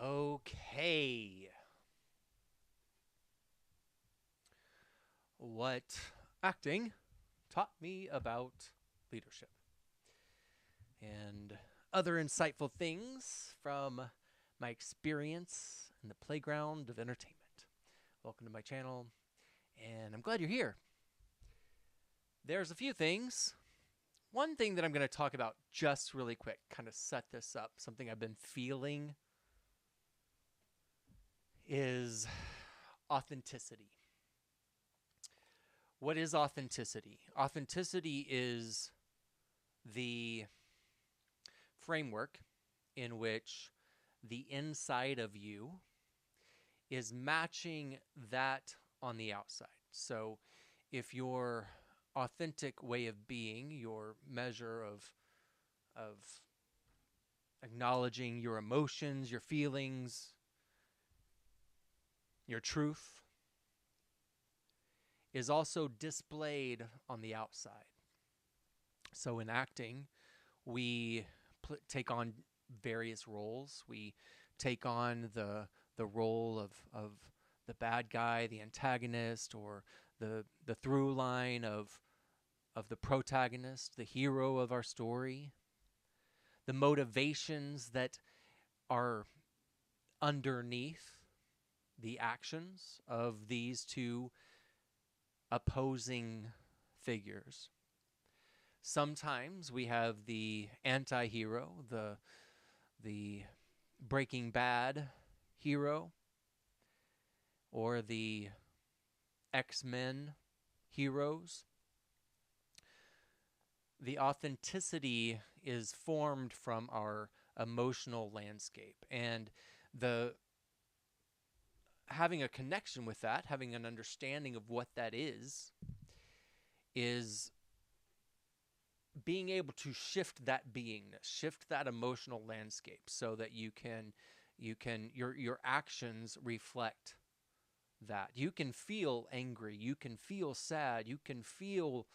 Okay. What acting taught me about leadership and other insightful things from my experience in the playground of entertainment. Welcome to my channel, and I'm glad you're here. There's a few things. One thing that I'm going to talk about just really quick, kind of set this up, something I've been feeling is authenticity. What is authenticity? Authenticity is the framework in which the inside of you is matching that on the outside. So if your authentic way of being, your measure of acknowledging your emotions, your feelings, your truth is also displayed on the outside. So in acting, we take on various roles. We take on the role of the bad guy, the antagonist, or the through line of the protagonist, the hero of our story, the motivations that are underneath the actions of these two opposing figures. Sometimes we have the anti-hero, the Breaking Bad hero, or the X-Men heroes. The authenticity is formed from our emotional landscape, and the having a connection with that, having an understanding of what that is being able to shift that beingness, shift that emotional landscape so that your actions reflect that. You can feel angry, you can feel sad, you can feel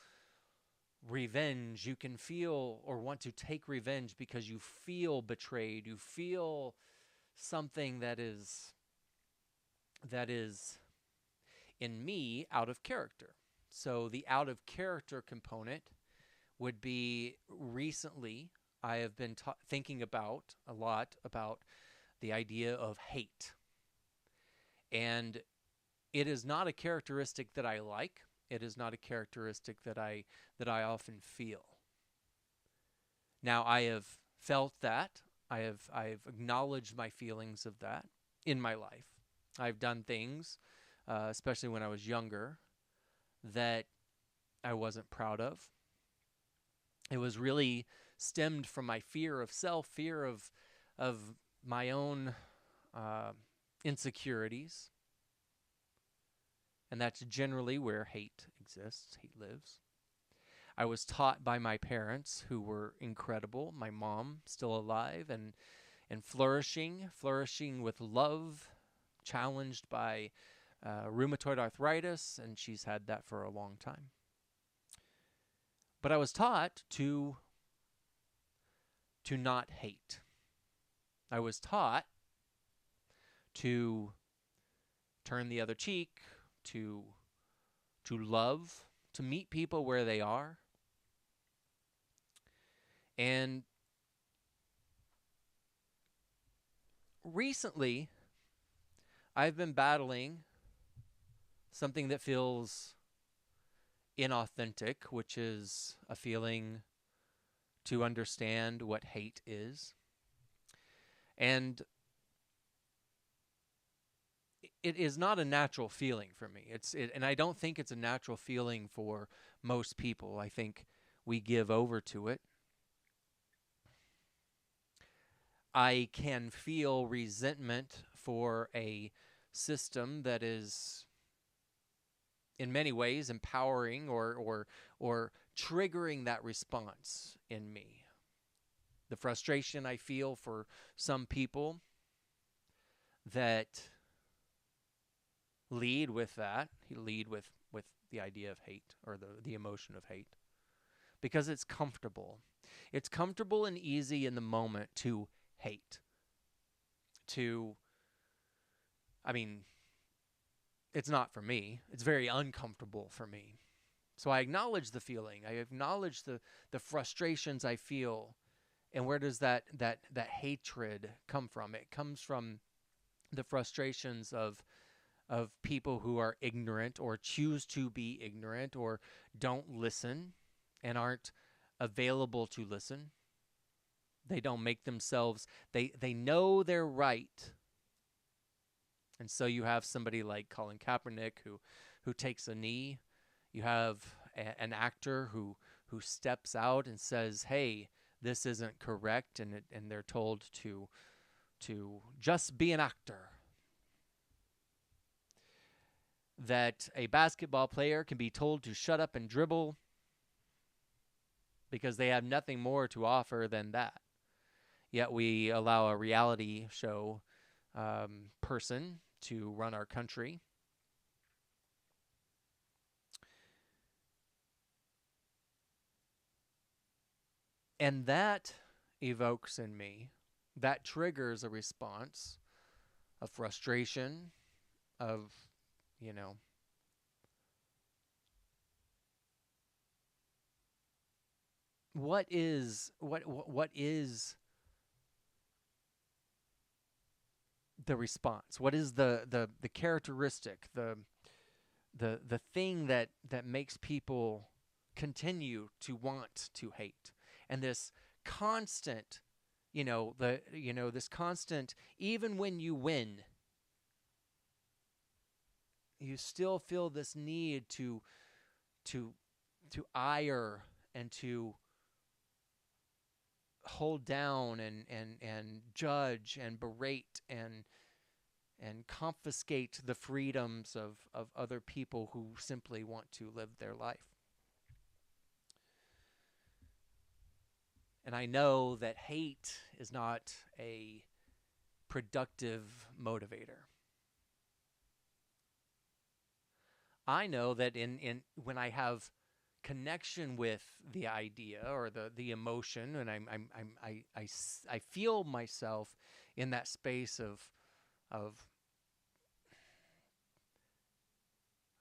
revenge, you can feel or want to take revenge because you feel betrayed, you feel something that is in me out of character. So the out of character component would be recently I have been thinking about a lot about the idea of hate. And it is not a characteristic that I like. It is not a characteristic that I often feel. Now I have felt that. I've acknowledged my feelings of that in my life. I've done things, especially when I was younger, that I wasn't proud of. It was really stemmed from my fear of self, fear of my own uh, insecurities, and that's generally where hate exists, hate lives. I was taught by my parents, who were incredible. My mom, still alive and flourishing with love, challenged by rheumatoid arthritis, and she's had that for a long time. But I was taught to not hate. I was taught to turn the other cheek, to love, to meet people where they are. And recently, I've been battling something that feels inauthentic, which is a feeling to understand what hate is. And it is not a natural feeling for me. And I don't think it's a natural feeling for most people. I think we give over to it. I can feel resentment for a system that is in many ways empowering or triggering that response in me. The frustration I feel for some people that lead with that, lead with the idea of hate or the emotion of hate, because it's comfortable. It's comfortable and easy in the moment to hate, to, I mean, it's not for me. It's very uncomfortable for me. So I acknowledge the feeling. I acknowledge the frustrations I feel. And where does that hatred come from? It comes from the frustrations of people who are ignorant or choose to be ignorant or don't listen and aren't available to listen. They don't make themselves, they know they're right. And so you have somebody like Colin Kaepernick who takes a knee. You have an actor who steps out and says, "Hey, this isn't correct," and they're told to just be an actor. That a basketball player can be told to shut up and dribble because they have nothing more to offer than that. Yet we allow a reality show person to run our country. And that evokes in me, that triggers a response of frustration, of, you know, what is the response? What is the characteristic, the thing that makes people continue to want to hate? And this constant, this constant, even when you win, you still feel this need to to ire and to hold down and judge and berate and confiscate the freedoms of other people who simply want to live their life. And I know that hate is not a productive motivator. I know that in when I have connection with the idea or the emotion, and I feel myself in that space of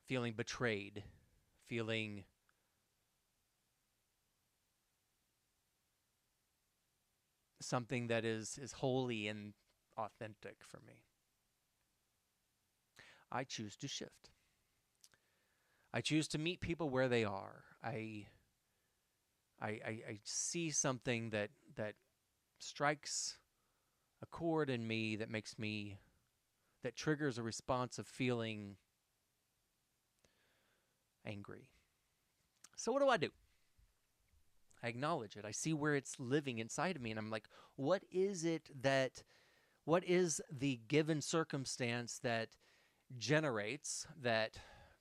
feeling betrayed, feeling something that is holy and authentic for me. I choose to shift. I choose to meet people where they are. I see something that strikes a chord in me that makes me, that triggers a response of feeling angry. So what do? I acknowledge it. I see where it's living inside of me, and I'm like, what is it that, what is the given circumstance that generates, that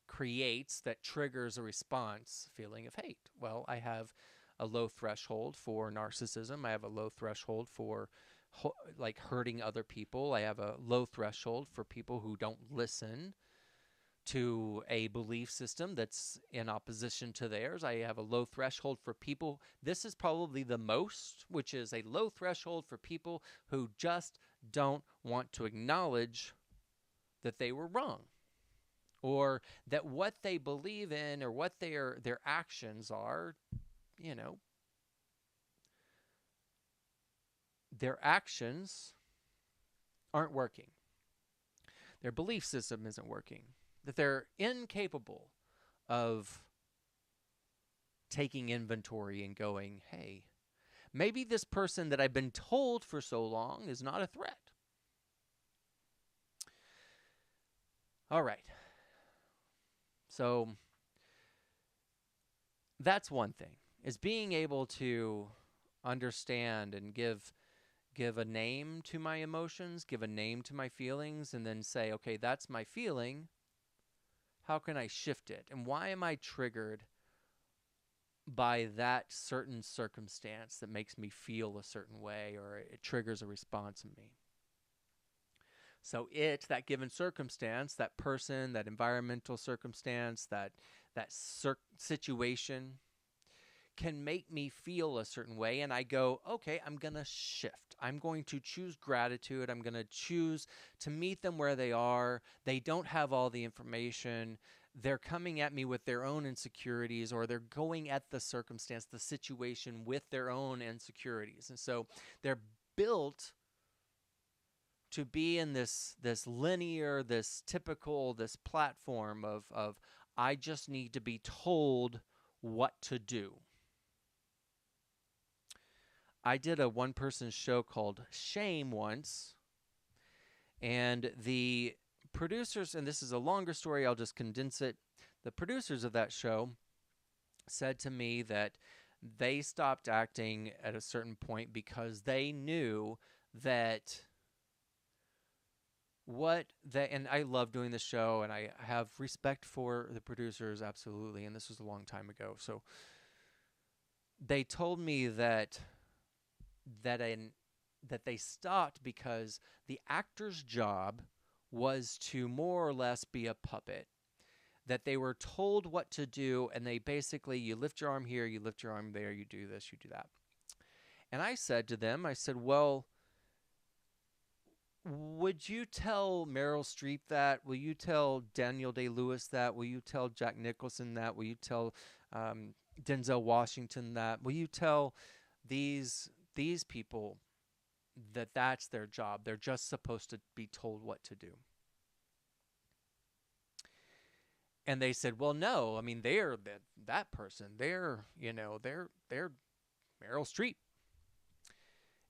creates, that triggers a response feeling of hate? Well, I have a low threshold for narcissism. I have a low threshold for like hurting other people. I have a low threshold for people who don't listen to a belief system that's in opposition to theirs. I have a low threshold for people. This is probably the most, which is a low threshold for people who just don't want to acknowledge that they were wrong, or that what they believe in or what their actions are, you know, their actions aren't working. Their belief system isn't working. That they're incapable of taking inventory and going, hey, maybe this person that I've been told for so long is not a threat. All right. So that's one thing, is being able to understand and give a name to my emotions, give a name to my feelings, and then say, okay, that's my feeling. How can I shift it? And why am I triggered by that certain circumstance that makes me feel a certain way, or it triggers a response in me? So that given circumstance, that person, that environmental circumstance, that situation can make me feel a certain way, and I go, okay, I'm going to shift. I'm going to choose gratitude. I'm going to choose to meet them where they are. They don't have all the information. They're coming at me with their own insecurities, or they're going at the circumstance, the situation with their own insecurities. And so they're built to be in this linear, this typical, this platform of I just need to be told what to do. I did a one-person show called Shame once, and the producers, and this is a longer story, I'll just condense it. The producers of that show said to me that they stopped acting at a certain point because they knew that and I love doing the show, and I have respect for the producers, absolutely, and this was a long time ago. So they told me that they stopped because the actor's job was to more or less be a puppet. That they were told what to do, and they basically, you lift your arm here, you lift your arm there, you do this, you do that. And I said to them, I said, well, would you tell Meryl Streep that? Will you tell Daniel Day-Lewis that? Will you tell Jack Nicholson that? Will you tell Denzel Washington that? Will you tell these people that that's their job? They're just supposed to be told what to do. And they said, well, no, I mean, they're that person. They're Meryl Streep.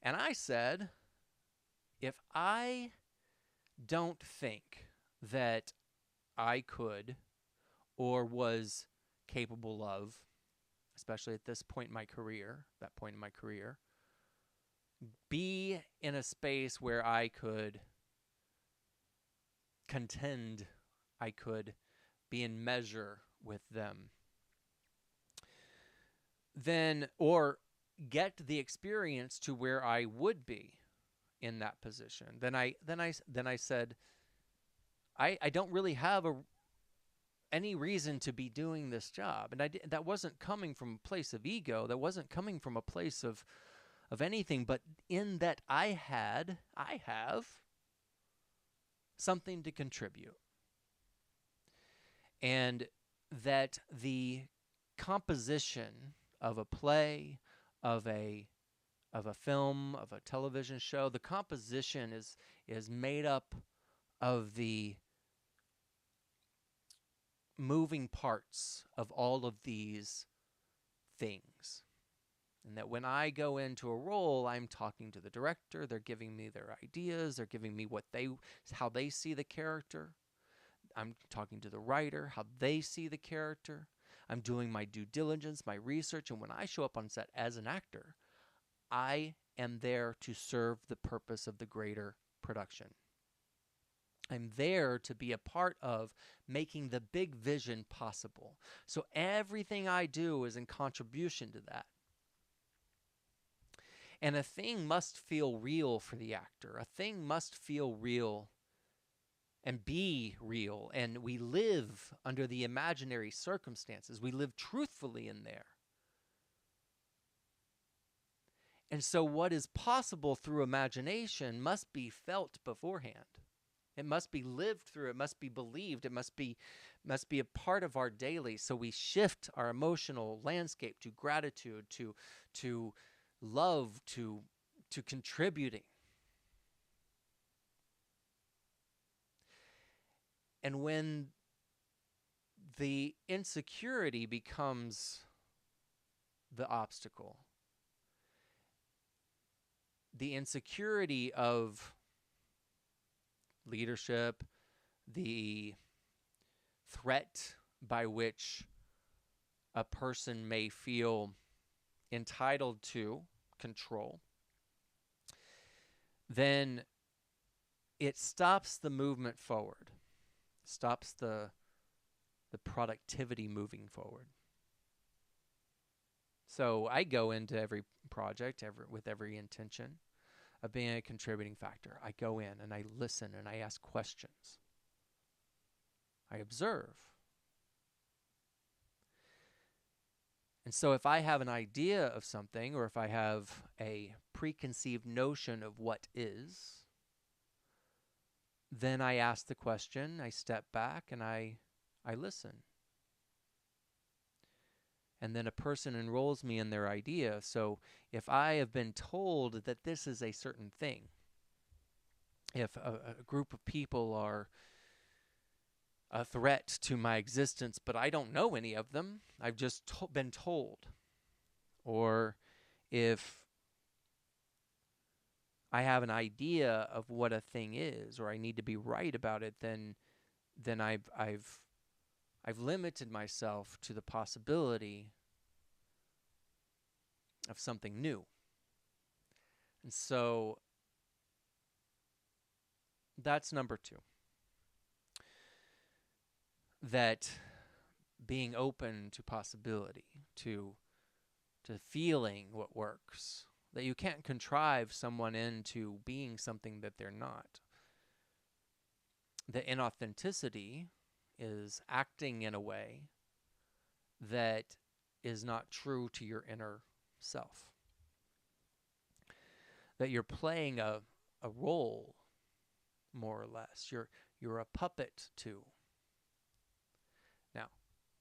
And I said, if I don't think that I could or was capable of, especially at this point in my career, be in a space where I could contend, I could be in measure with them, then, or get the experience to where I would be in that position, then I said, I don't really have any reason to be doing this job. And that wasn't coming from a place of ego. That wasn't coming from a place of anything, but in that I have something to contribute. And that the composition of a play, of a film, of a television show, the composition is made up of the moving parts of all of these things. And that when I go into a role, I'm talking to the director, they're giving me their ideas, they're giving me how they see the character. I'm talking to the writer, how they see the character. I'm doing my due diligence, my research, and when I show up on set as an actor, I am there to serve the purpose of the greater production. I'm there to be a part of making the big vision possible. So everything I do is in contribution to that. And a thing must feel real for the actor. A thing must feel real and be real. And we live under the imaginary circumstances. We live truthfully in there. And so what is possible through imagination must be felt beforehand. It must be lived through. It must be believed. It must be a part of our daily. So we shift our emotional landscape to gratitude, to love, to contributing. And when the insecurity becomes the obstacle, the insecurity of leadership, the threat by which a person may feel entitled to control, then it stops the movement forward, stops the productivity moving forward. So I go into every project with every intention of being a contributing factor. I go in and I listen and I ask questions. I observe. And so if I have an idea of something, or if I have a preconceived notion of what is, then I ask the question, I step back, and I listen. And then a person enrolls me in their idea. So if I have been told that this is a certain thing, if a group of people are a threat to my existence, but I don't know any of them, I've just been told. Or if I have an idea of what a thing is, or I need to be right about it, then I've limited myself to the possibility of something new. And so that's number 2. That being open to possibility, to feeling what works, that you can't contrive someone into being something that they're not. The inauthenticity is acting in a way that is not true to your inner self. That you're playing a role, more or less. You're a puppet to. Now,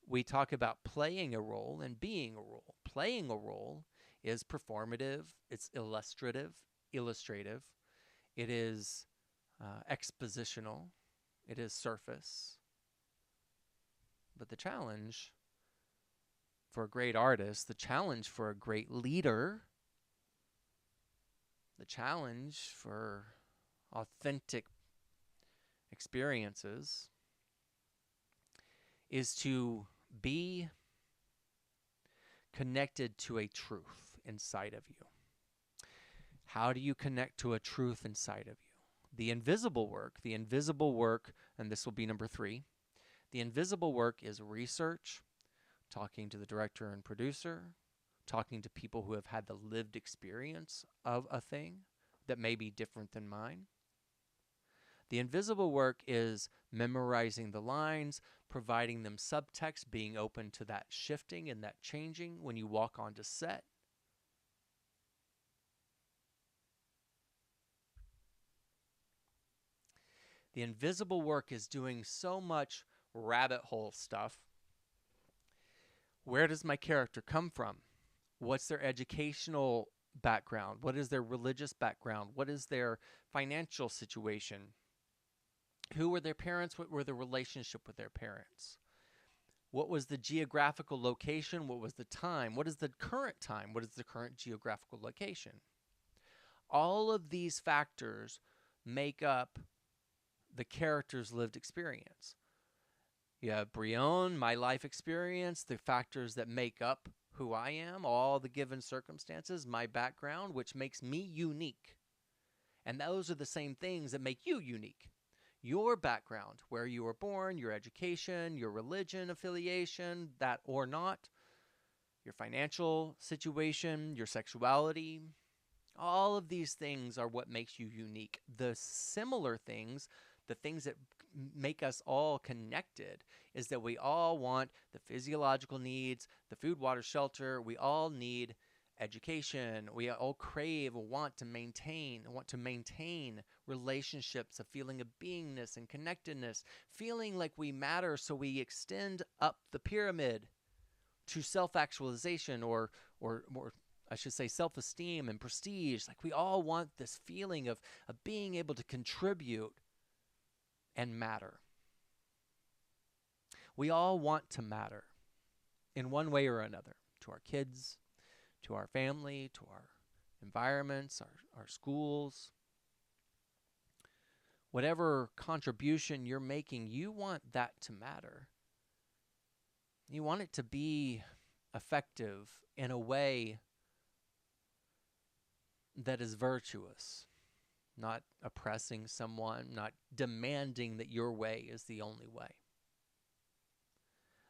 we talk about playing a role and being a role. Playing a role is performative, it's illustrative, it is expositional, it is surface. But the challenge for a great artist, the challenge for a great leader, the challenge for authentic experiences is to be connected to a truth inside of you. How do you connect to a truth inside of you? The invisible work, and this will be number 3, the invisible work is research, talking to the director and producer, talking to people who have had the lived experience of a thing that may be different than mine. The invisible work is memorizing the lines, providing them subtext, being open to that shifting and that changing when you walk onto set. The invisible work is doing so much rabbit hole stuff. Where does my character come from? What's their educational background? What is their religious background? What is their financial situation? Who were their parents? What were the relationship with their parents? What was the geographical location? What was the time? What is the current time? What is the current geographical location? All of these factors make up the character's lived experience. You have Brion, my life experience, the factors that make up who I am, all the given circumstances, my background, which makes me unique. And those are the same things that make you unique. Your background, where you were born, your education, your religion affiliation, that or not, your financial situation, your sexuality, all of these things are what makes you unique. The similar things, the things that make us all connected, is that we all want the physiological needs, the food, water, shelter. We all need education. We all crave, want to maintain relationships, a feeling of beingness and connectedness, feeling like we matter, so we extend up the pyramid to self-actualization or I should say self-esteem and prestige. Like we all want this feeling of being able to contribute and matter. We all want to matter in one way or another, to our kids, to our family, to our environments, our schools. Whatever contribution you're making, you want that to matter. You want it to be effective in a way that is virtuous, not oppressing someone, not demanding that your way is the only way.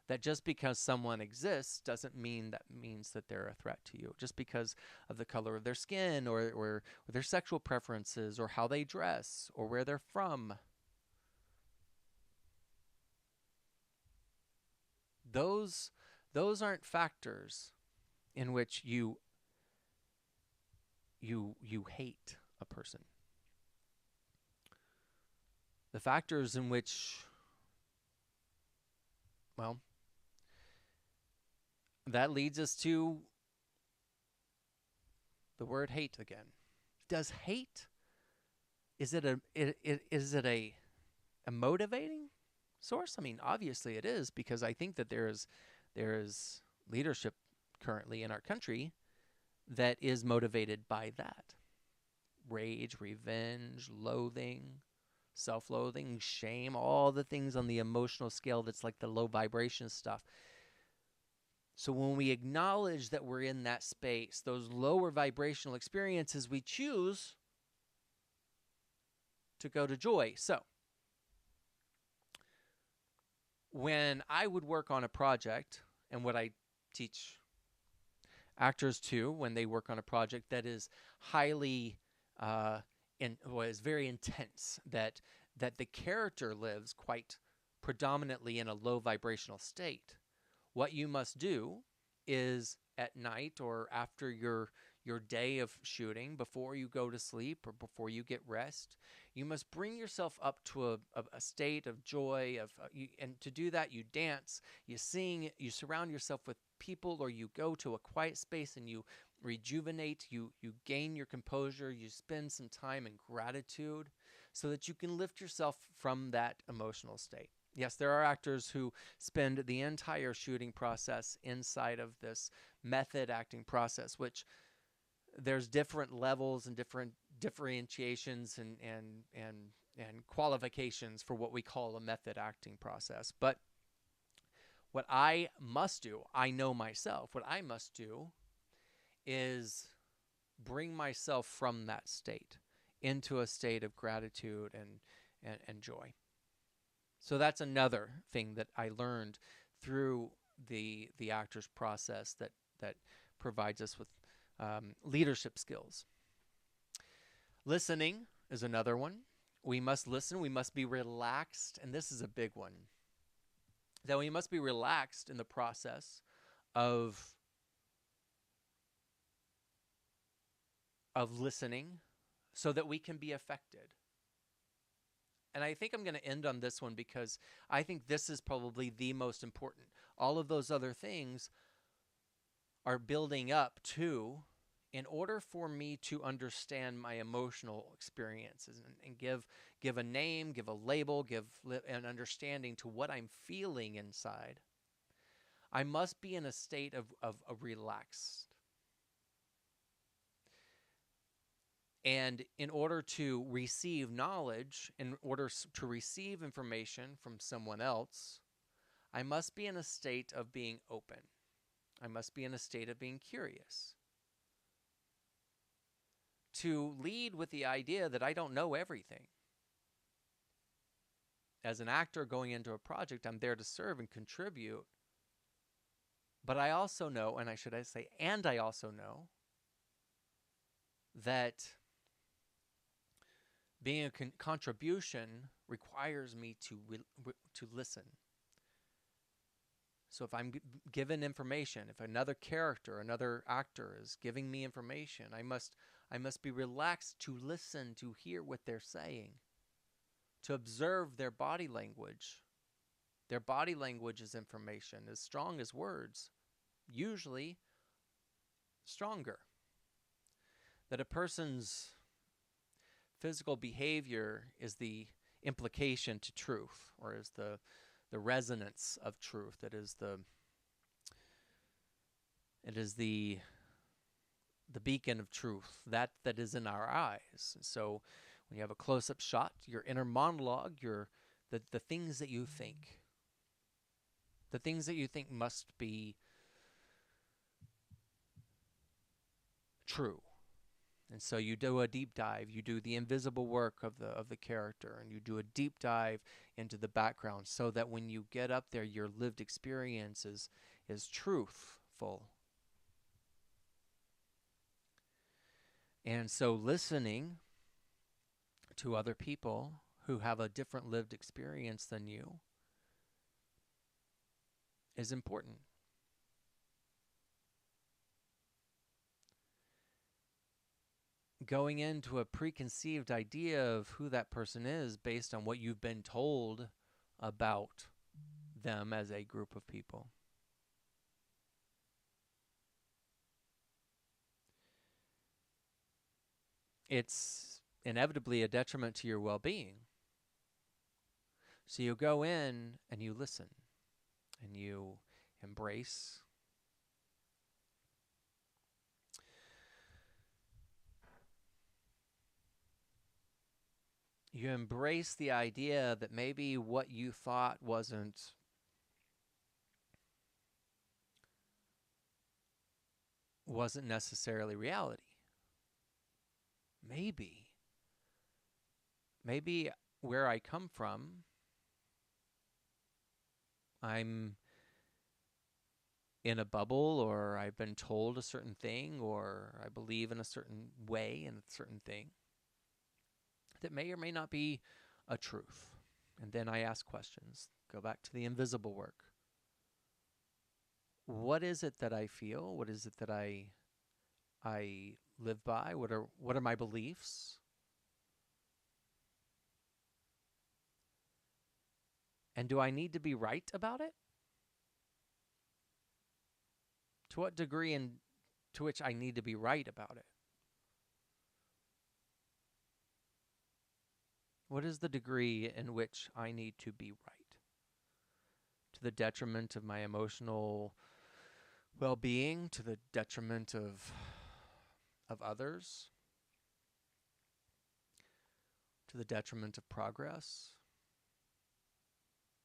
That just because someone exists doesn't mean that means that they're a threat to you. Just because of the color of their skin or their sexual preferences or how they dress or where they're from. Those aren't factors in which you hate a person. The factors in which, well, that leads us to the word hate again. Does hate, is it a motivating source? I mean, obviously it is, because I think that there is leadership currently in our country that is motivated by that. Rage, revenge, loathing, self-loathing, shame, all the things on the emotional scale that's like the low vibration stuff. So when we acknowledge that we're in that space, those lower vibrational experiences, we choose to go to joy. So when I would work on a project, and what I teach actors too, when they work on a project that is highly is very intense, that the character lives quite predominantly in a low vibrational state, what you must do is at night or after your day of shooting, before you go to sleep or before you get rest, you must bring yourself up to a state of joy, and to do that, you dance, you sing, you surround yourself with people, or you go to a quiet space and you rejuvenate, you gain your composure, you spend some time in gratitude so that you can lift yourself from that emotional state. Yes, there are actors who spend the entire shooting process inside of this method acting process, which there's different levels and different differentiations and qualifications for what we call a method acting process. But what I must do, I know myself, what I must do is bring myself from that state into a state of gratitude and joy. So that's another thing that I learned through the actor's process that provides us with leadership skills. Listening is another one. We must listen. We must be relaxed. And this is a big one. That we must be relaxed in the process of listening so that we can be affected. And I think I'm going to end on this one because I think this is probably the most important. All of those other things are building up to, in order for me to understand my emotional experiences and give a name, give a label, give an understanding to what I'm feeling inside, I must be in a state of relaxed. And in order to receive knowledge, in order to receive information from someone else, I must be in a state of being open. I must be in a state of being curious. To lead with the idea that I don't know everything. As an actor going into a project, I'm there to serve and contribute. But I also know, and I also know that being a contribution requires me to listen. So if I'm given information, if another character, another actor is giving me information, I must be relaxed to listen, to hear what they're saying, to observe their body language. Their body language is information, as strong as words, usually stronger. That a person's physical behavior is the implication to truth, or is the resonance of truth. It is the beacon of truth that is in our eyes. So when you have a close-up shot, your inner monologue, the things that you think, must be true. And so you do a deep dive, you do the invisible work of the character, and you do a deep dive into the background so that when you get up there, your lived experience is truthful. And so listening to other people who have a different lived experience than you is important. going into a preconceived idea of who that person is based on what you've been told about them as a group of people. It's inevitably a detriment to your well-being. So you go in and you listen and you embrace. You embrace the idea that maybe what you thought wasn't necessarily reality. Maybe where I come from, I'm in a bubble, or I've been told a certain thing, or I believe in a certain way in a certain thing that may or may not be a truth. And then I ask questions. Go back to the invisible work. What is it that I feel? What is it that I live by? What are my beliefs? And do I need to be right about it? To what degree and to which I need to be right about it? What is the degree in which I need to be right? To the detriment of my emotional well-being, to the detriment of others, to the detriment of progress?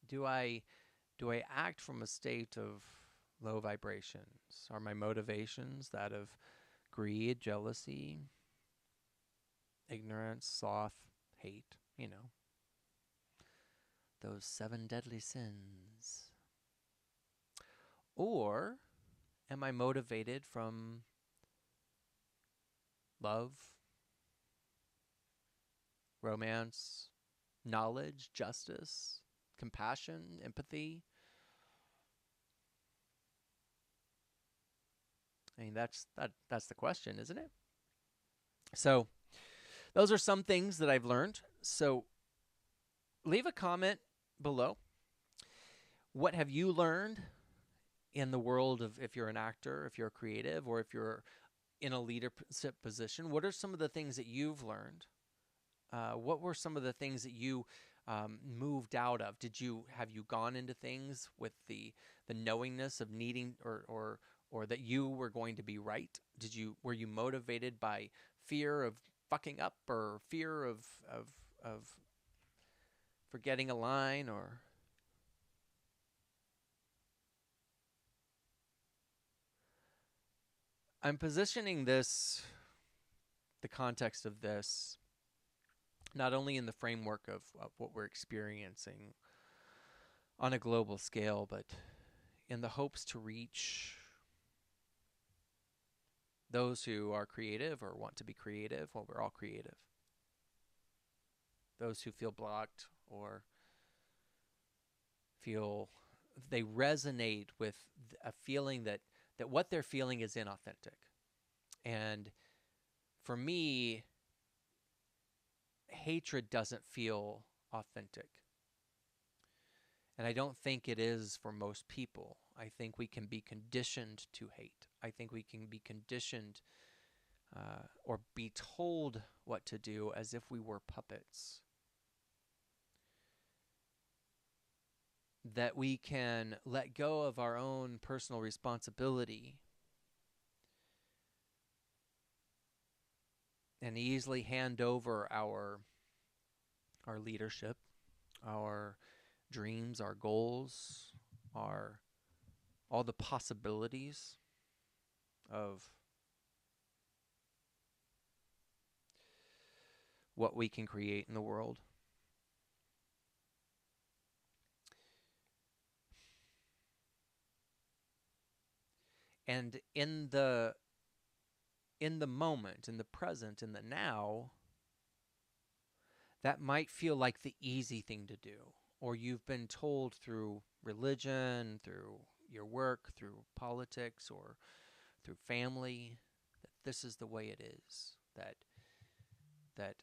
Do I act from a state of low vibrations? Are my motivations that of greed, jealousy, ignorance, sloth, hate, those 7 deadly sins? Or am I motivated from love, romance, knowledge, justice, compassion, empathy? I mean, that's the question, isn't it? So those are some things that I've learned. So leave a comment below. What have you learned in the world of, if you're an actor, if you're a creative, or if you're in a leadership position? What are some of the things that you've learned? What were some of the things that you moved out of? Have you gone into things with the knowingness of needing or that you were going to be right? Were you motivated by fear of fucking up, or fear of forgetting a line, or I'm positioning the context of this, not only in the framework of what we're experiencing on a global scale, but in the hopes to reach those who are creative or want to be creative. Well, we're all creative. Those who feel blocked or feel they resonate with a feeling that what they're feeling is inauthentic. And for me, hatred doesn't feel authentic. And I don't think it is for most people. I think we can be conditioned to hate. I think we can be conditioned or be told what to do as if we were puppets. That we can let go of our own personal responsibility and easily hand over our leadership, our dreams, our goals, all the possibilities of what we can create in the world. And in the moment, in the present, in the now, that might feel like the easy thing to do. Or you've been told through religion, through your work, through politics, or through family, that this is the way it is. That that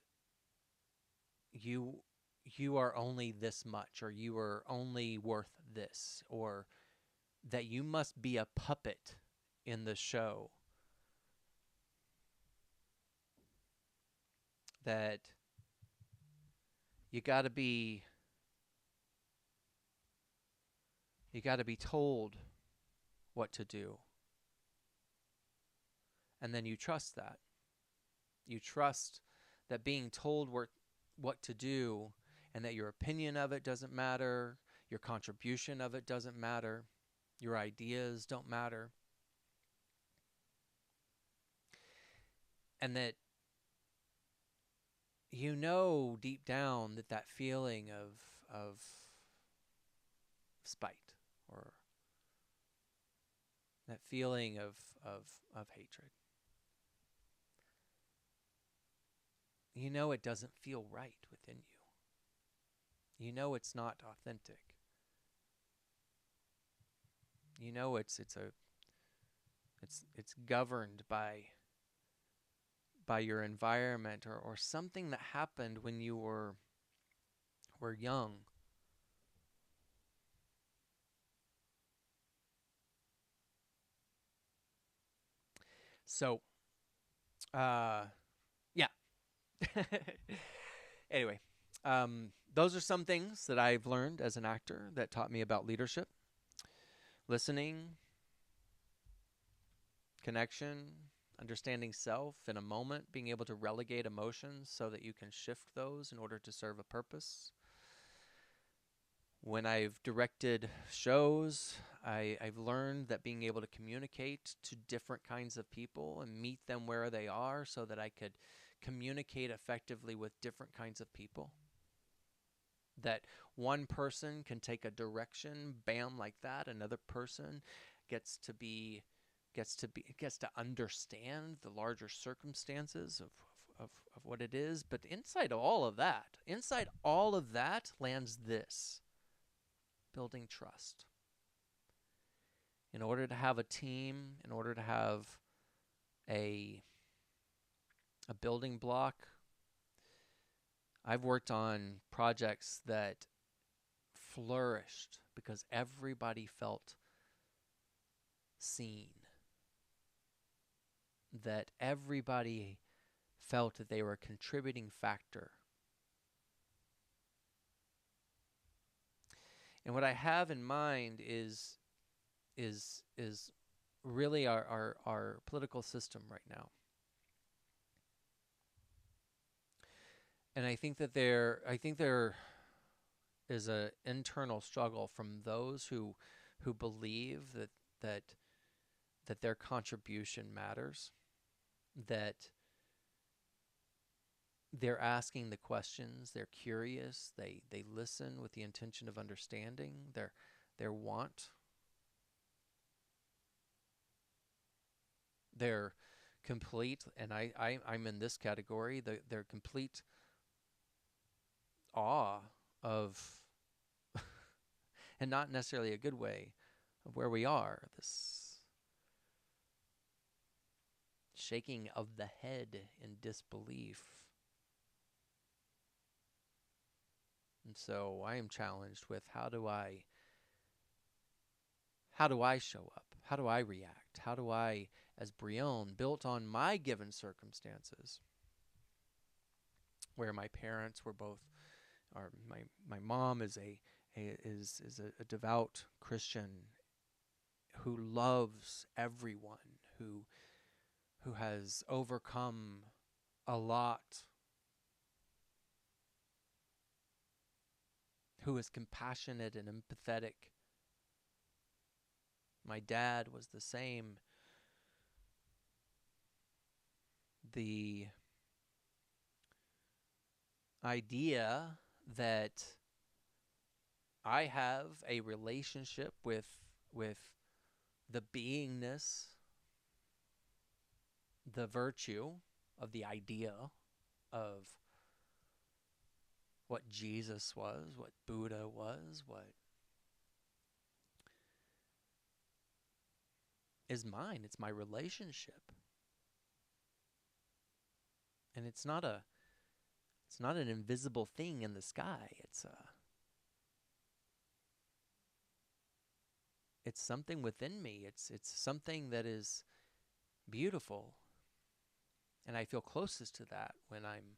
you you are only this much, or you are only worth this, or that you must be a puppet in the show, that you got to be you got to be told what to do, and then you trust that. You trust that being told what to do, and that your opinion of it doesn't matter, your contribution of it doesn't matter, your ideas don't matter, and that you know deep down that that feeling of spite, or that feeling of hatred, you know it doesn't feel right within you. You know it's not authentic. You know it's governed by your environment, or something that happened when you were young. So, yeah. Anyway, those are some things that I've learned as an actor that taught me about leadership, listening, connection, understanding self in a moment, being able to relegate emotions so that you can shift those in order to serve a purpose. When I've directed shows, I've learned that being able to communicate to different kinds of people and meet them where they are so that I could communicate effectively with different kinds of people. That one person can take a direction, bam, like that. Another person gets to understand the larger circumstances of what it is. But inside all of that lands this: building trust. In order to have a team, in order to have a building block, I've worked on projects that flourished because everybody felt seen, that everybody felt that they were a contributing factor. And what I have in mind is really our political system right now. And I think there is an internal struggle from those who believe that that their contribution matters, that they're asking the questions, they're curious, they listen with the intention of understanding their want, their complete, and I'm in this category, their complete awe of, and not necessarily a good way, of where we are, this shaking of the head in disbelief. And so I am challenged with how do I show up? How do I react? How do I, as Brion, built on my given circumstances, where my parents were both, or my mom is a devout Christian who loves everyone, who has overcome a lot, who is compassionate and empathetic. My dad was the same. The idea that I have a relationship with the beingness, the virtue of the idea of what Jesus was, what Buddha was, what is mine. It's my relationship. And it's not It's not an invisible thing in the sky. It's something within me. It's something that is beautiful. And I feel closest to that when I'm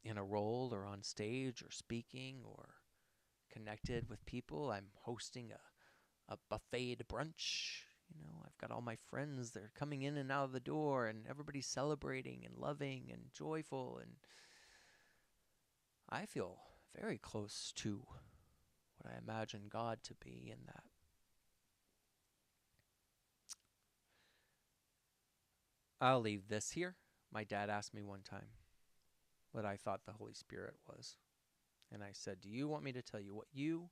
in a role or on stage or speaking or connected with people. I'm hosting a buffet brunch. You know, I've got all my friends. They're coming in and out of the door, and everybody's celebrating and loving and joyful. And I feel very close to what I imagine God to be in that. I'll leave this here. My dad asked me one time what I thought the Holy Spirit was. And I said, do you want me to tell you what you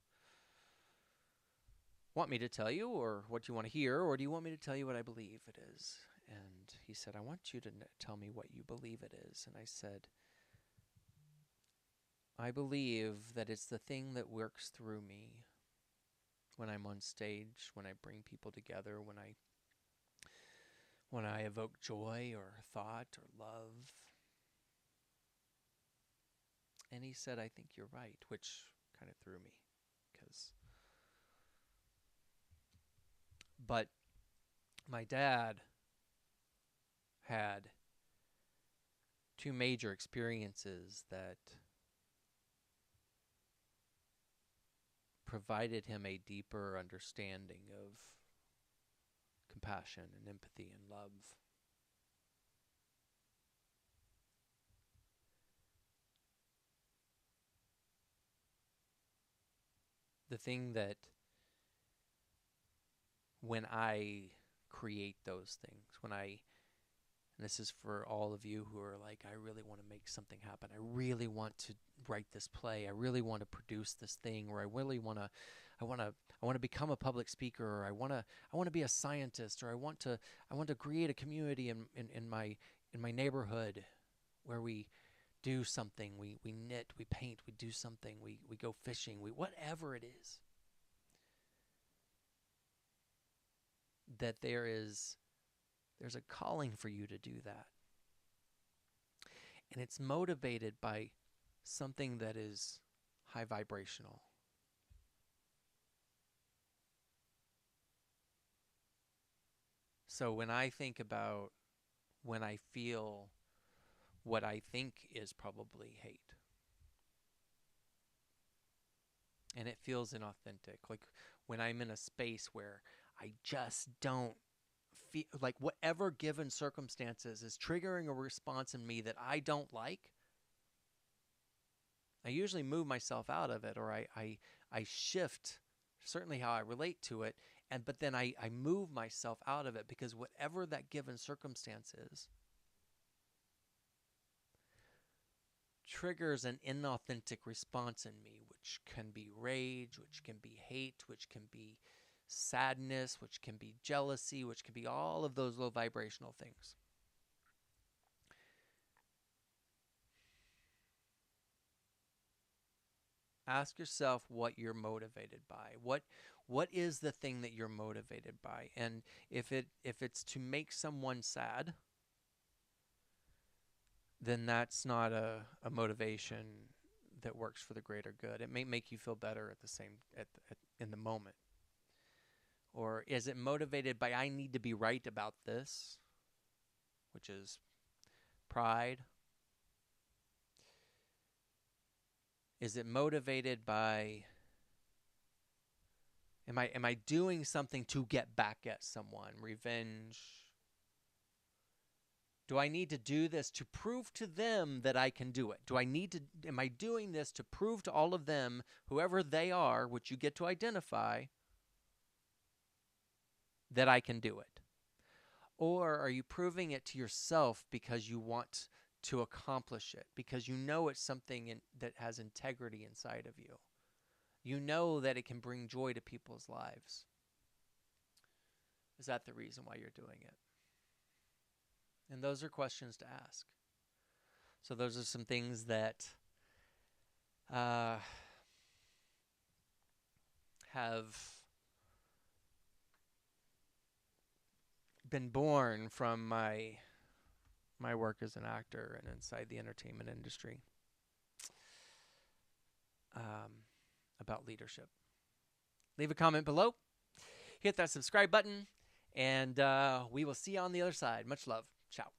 want me to tell you, or what you want to hear, or do you want me to tell you what I believe it is? And he said, I want you to tell me what you believe it is. And I said, I believe that it's the thing that works through me when I'm on stage, when I bring people together, when I evoke joy or thought or love. And he said, I think you're right, which kind of threw me, but my dad had two major experiences that provided him a deeper understanding of compassion and empathy and love. The thing that when I create those things, and this is for all of you who are like, I really want to make something happen. I really want to write this play. I really want to produce this thing, or I want to become a public speaker, or I want to be a scientist, or I want to create a community in my neighborhood where we do something. We knit, we paint, we do something, we go fishing, whatever it is. That there's a calling for you to do that. And it's motivated by something that is high vibrational. So when I think about when I feel what I think is probably hate, and it feels inauthentic, like when I'm in a space where I just don't feel like whatever given circumstances is triggering a response in me that I don't like, I usually move myself out of it, or I shift certainly how I relate to it, but then I move myself out of it, because whatever that given circumstance is triggers an inauthentic response in me, which can be rage, which can be hate, which can be sadness, which can be jealousy, which can be all of those low vibrational things. Ask yourself what you're motivated by. What is the thing that you're motivated by? And if it's to make someone sad, then that's not a motivation that works for the greater good. It may make you feel better in the moment. Or is it motivated by, I need to be right about this, which is pride? Is it motivated by, am I doing something to get back at someone? Revenge? Do I need to do this to prove to them that I can do it? Am I doing this to prove to all of them, whoever they are, which you get to identify, that I can do it? Or are you proving it to yourself because you want to accomplish it, because you know it's something that has integrity inside of you? You know that it can bring joy to people's lives. Is that the reason why you're doing it? And those are questions to ask. So those are some things that have been born from my my work as an actor and inside the entertainment industry, about leadership. Leave a comment below. Hit that subscribe button. And we will see you on the other side. Much love. Ciao.